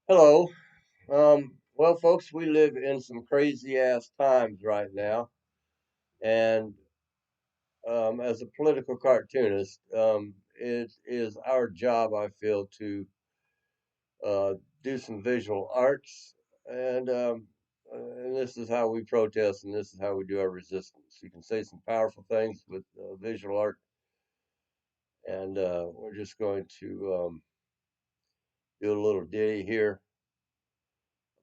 Hello. Well, folks, we live in some crazy ass times right now. And as a political cartoonist, it is our job, I feel, to uh, do some visual arts. And, um, and this is how we protest, and this is how we do our resistance. You can say some powerful things with visual art. And we're just going to do a little ditty here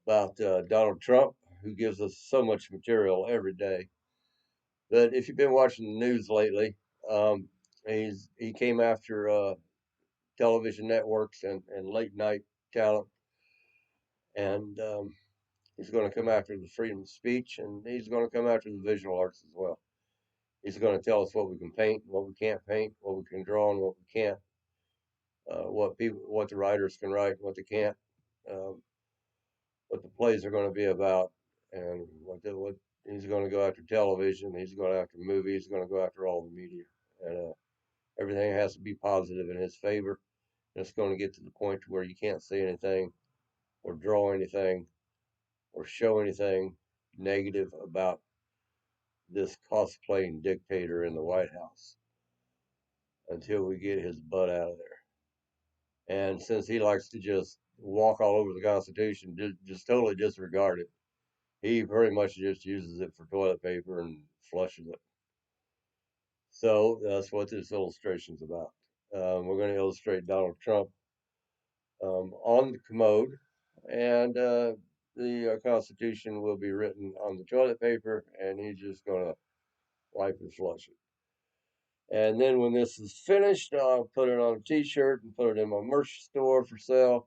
about Donald Trump, who gives us so much material every day. But if you've been watching the news lately, um, he came after television networks and late night talent, and he's going to come after the freedom of speech, and he's going to come after the visual arts as well. He's going to tell us what we can paint, what we can't paint, what we can draw, and what we can't. What the writers can write, what they can't. Um, what the plays are going to be about, and what he's going to go after television. He's going after movies. He's going to go after all the media, and everything has to be positive in his favor. And it's going to get to the point to where you can't say anything or draw anything or show anything negative about this cosplaying dictator in the White House until we get his butt out of there. And since he likes to just walk all over the Constitution, just totally disregard it, he pretty much just uses it for toilet paper and flushes it. So that's what this illustration is about. We're going to illustrate Donald Trump on the commode, and the Constitution will be written on the toilet paper, and he's just going to wipe and flush it. And then when this is finished, I'll put it on a T-shirt and put it in my merch store for sale,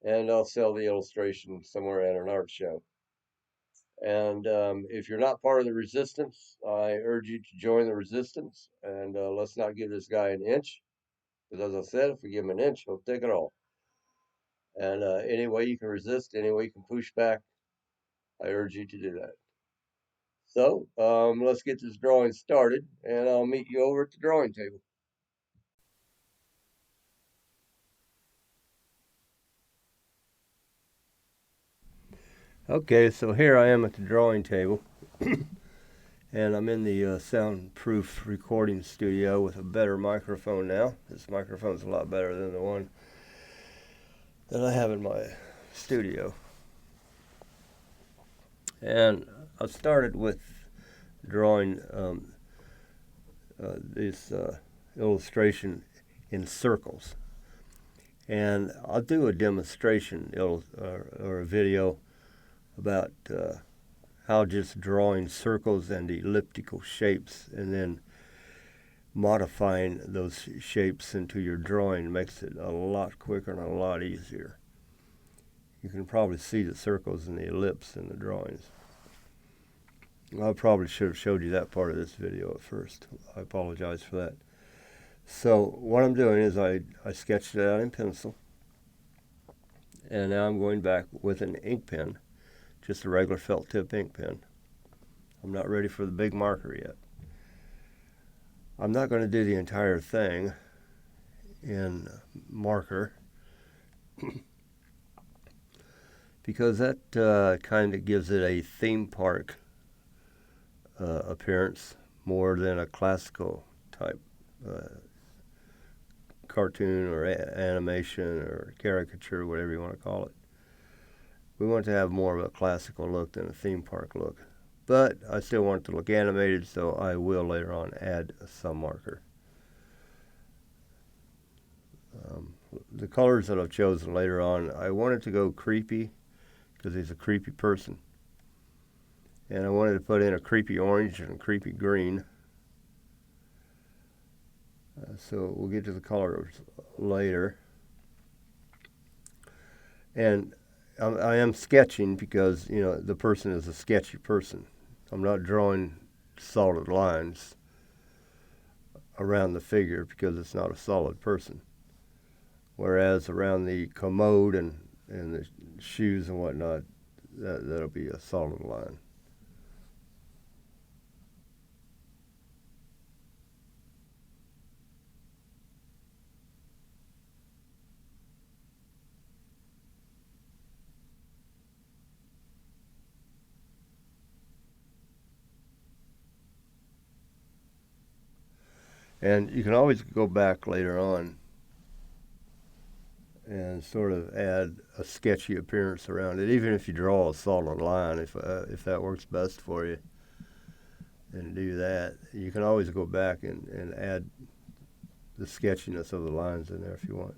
and I'll sell the illustration somewhere at an art show. And if you're not part of the resistance, I urge you to join the resistance. And let's not give this guy an inch, because as I said, if we give him an inch, he'll take it all. And any way you can resist, any way you can push back, I urge you to do that. So let's get this drawing started, and I'll meet you over at the drawing table. Okay, so here I am at the drawing table, and I'm in the soundproof recording studio with a better microphone now. This microphone's a lot better than the one that I have in my studio. And I started with drawing this illustration in circles. And I'll do a demonstration or a video about how just drawing circles and elliptical shapes and then modifying those shapes into your drawing makes it a lot quicker and a lot easier. You can probably see the circles and the ellipse in the drawings. I probably should have showed you that part of this video at first. I apologize for that. So what I'm doing is I sketched it out in pencil, and now I'm going back with an ink pen, just a regular felt tip ink pen. I'm not ready for the big marker yet. I'm not going to do the entire thing in marker because that kind of gives it a theme park appearance more than a classical type cartoon or animation or caricature, whatever you want to call it. We want to have more of a classical look than a theme park look. But I still want it to look animated, so I will later on add some marker. The colors that I've chosen later on, I wanted to go creepy because he's a creepy person. And I wanted to put in a creepy orange and a creepy green. So we'll get to the colors later. And I am sketching because, the person is a sketchy person. I'm not drawing solid lines around the figure because it's not a solid person. Whereas around the commode and the shoes and whatnot, that'll be a solid line. And you can always go back later on and sort of add a sketchy appearance around it, even if you draw a solid line, if that works best for you, and do that. You can always go back and add the sketchiness of the lines in there if you want.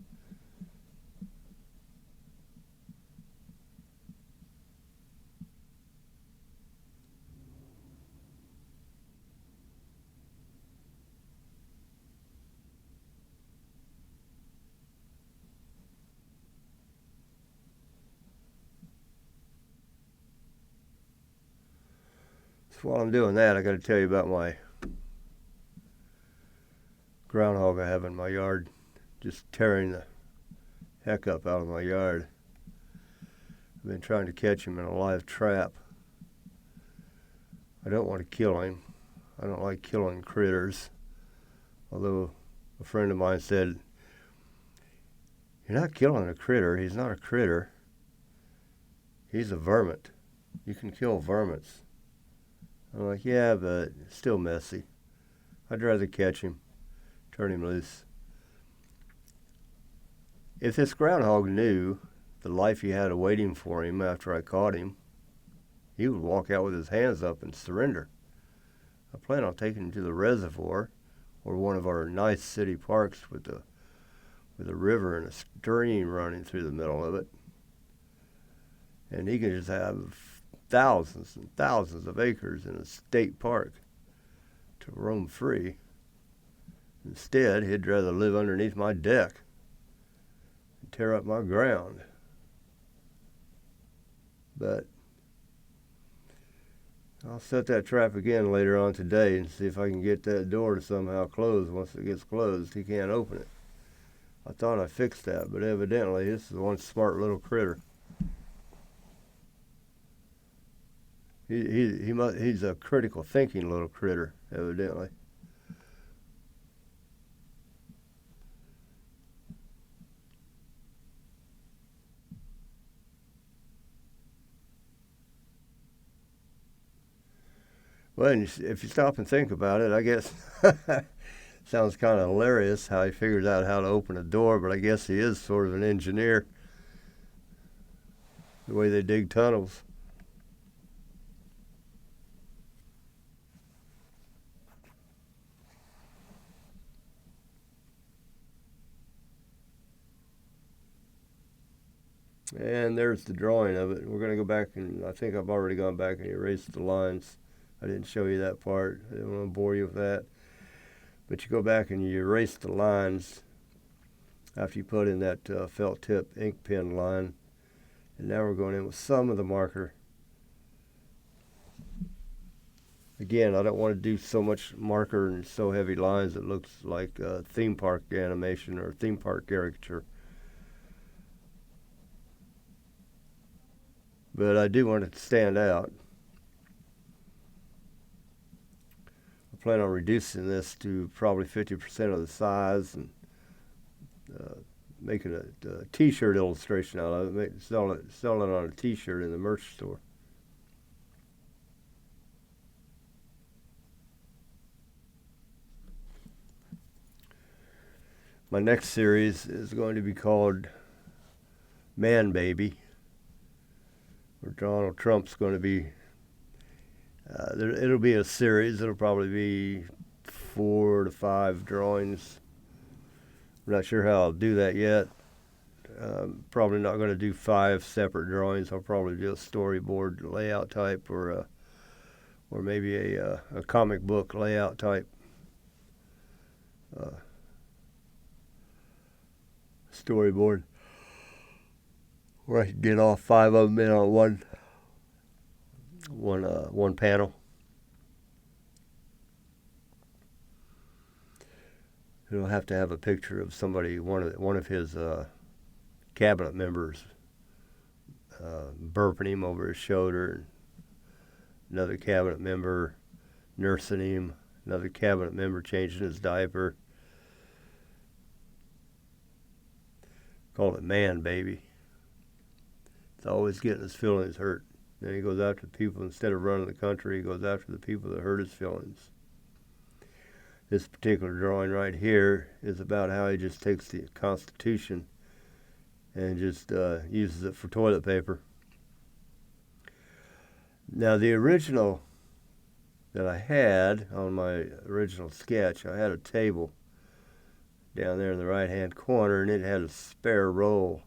So while I'm doing that, I got to tell you about my groundhog I have in my yard, just tearing the heck up out of my yard. I've been trying to catch him in a live trap. I don't want to kill him. I don't like killing critters. Although a friend of mine said, "You're not killing a critter. He's not a critter. He's a vermin. You can kill vermins." I'm like, "Yeah, but it's still messy. I'd rather catch him, turn him loose." If this groundhog knew the life he had awaiting for him after I caught him, he would walk out with his hands up and surrender. I plan on taking him to the reservoir or one of our nice city parks with a river and a stream running through the middle of it. And he can just have thousands and thousands of acres in a state park to roam free. Instead, he'd rather live underneath my deck and tear up my ground. But I'll set that trap again later on today and see if I can get that door to somehow close. Once it gets closed, he can't open it. I thought I fixed that, but evidently this is one smart little critter. He's a critical thinking little critter, evidently. Well, if you stop and think about it, I guess sounds kind of hilarious how he figures out how to open a door, but I guess he is sort of an engineer, the way they dig tunnels. And there's the drawing of it. We're going to go back, and I think I've already gone back and erased the lines. I didn't show you that part. I didn't want to bore you with that. But you go back and you erase the lines after you put in that felt tip ink pen line. And now we're going in with some of the marker. Again, I don't want to do so much marker and so heavy lines it looks like theme park animation or theme park caricature. But I do want it to stand out. I plan on reducing this to probably 50% of the size and making a t-shirt illustration out of it, sell it on a t-shirt in the merch store. My next series is going to be called Man Baby, where Donald Trump's going to be. It'll be a series. It'll probably be 4 to 5 drawings. I'm not sure how I'll do that yet. Probably not going to do 5 separate drawings. I'll probably do a storyboard layout type or maybe a comic book layout type storyboard, where I can get all 5 of them in on one panel. It'll have to have a picture of somebody, one of his cabinet members, burping him over his shoulder, and another cabinet member nursing him, another cabinet member changing his diaper. Call it Man Baby. It's always getting his feelings hurt. Then he goes after people. Instead of running the country, he goes after the people that hurt his feelings. This particular drawing right here is about how he just takes the Constitution and just uses it for toilet paper. Now the original that I had on my original sketch, I had a table down there in the right hand corner, and it had a spare roll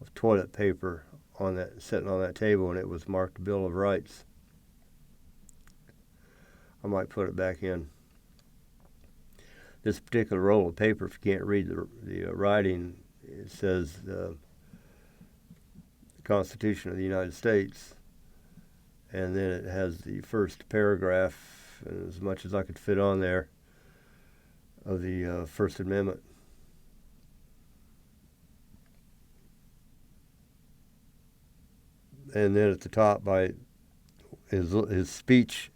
of toilet paper on that, sitting on that table, and it was marked Bill of Rights. I might put it back in. This particular roll of paper, if you can't read the writing, it says the Constitution of the United States, and then it has the first paragraph, as much as I could fit on there, of the First Amendment. And then at the top, by his speech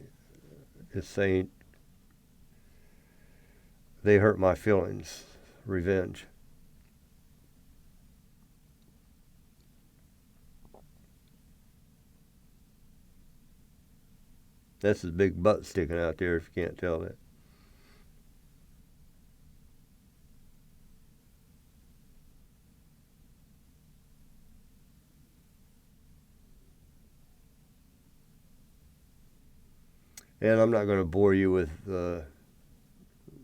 is saying, "They hurt my feelings, revenge." That's his big butt sticking out there, if you can't tell that. And I'm not going to bore you with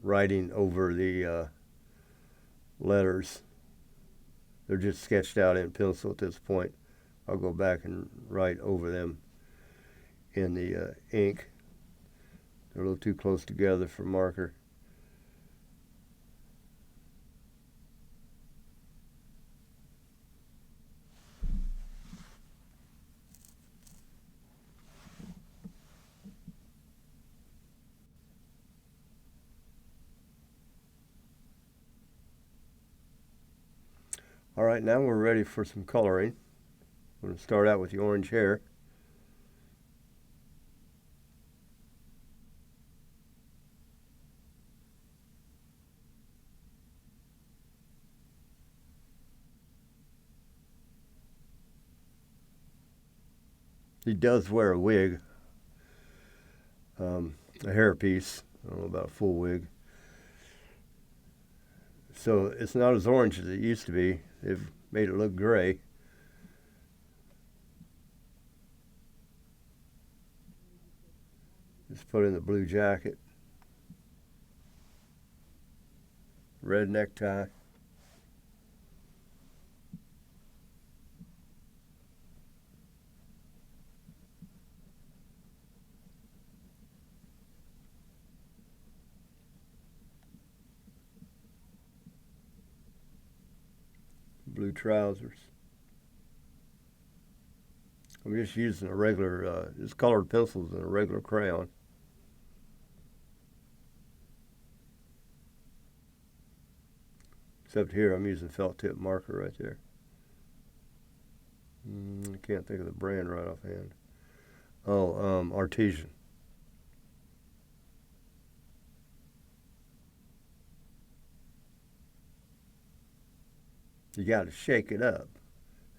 writing over the letters. They're just sketched out in pencil at this point. I'll go back and write over them in the ink. They're a little too close together for marker. All right, now we're ready for some coloring. I'm going to start out with the orange hair. He does wear a wig, a hairpiece. I don't know about a full wig. So it's not as orange as it used to be. They've made it look gray. Just put in the blue jacket, red necktie. Blue trousers. I'm just using a regular, just colored pencils and a regular crayon. Except here I'm using felt tip marker right there. I can't think of the brand right offhand. Oh, Artesian. You got to shake it up,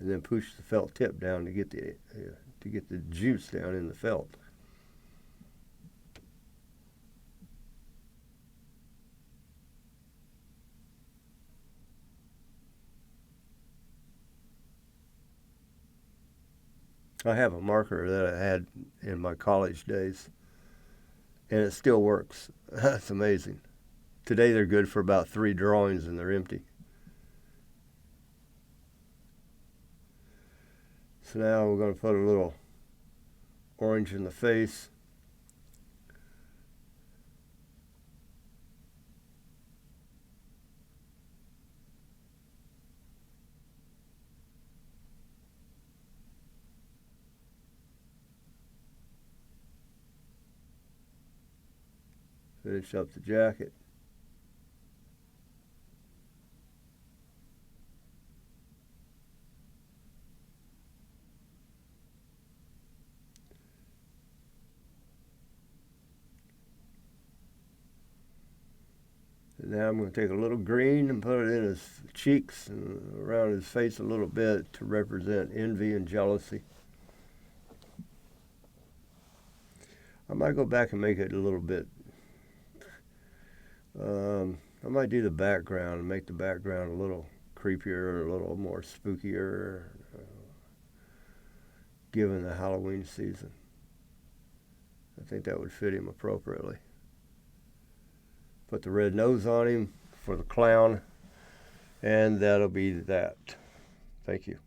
and then push the felt tip down to get the juice down in the felt. I have a marker that I had in my college days, and it still works. That's amazing. Today they're good for about 3 drawings, and they're empty. So now we're going to put a little orange in the face. Finish up the jacket. And now I'm going to take a little green and put it in his cheeks and around his face a little bit to represent envy and jealousy. I might go back and make it a little bit I might do the background and make the background a little creepier, a little more spookier, given the Halloween season. I think that would fit him appropriately. Put the red nose on him for the clown, and that'll be that. Thank you.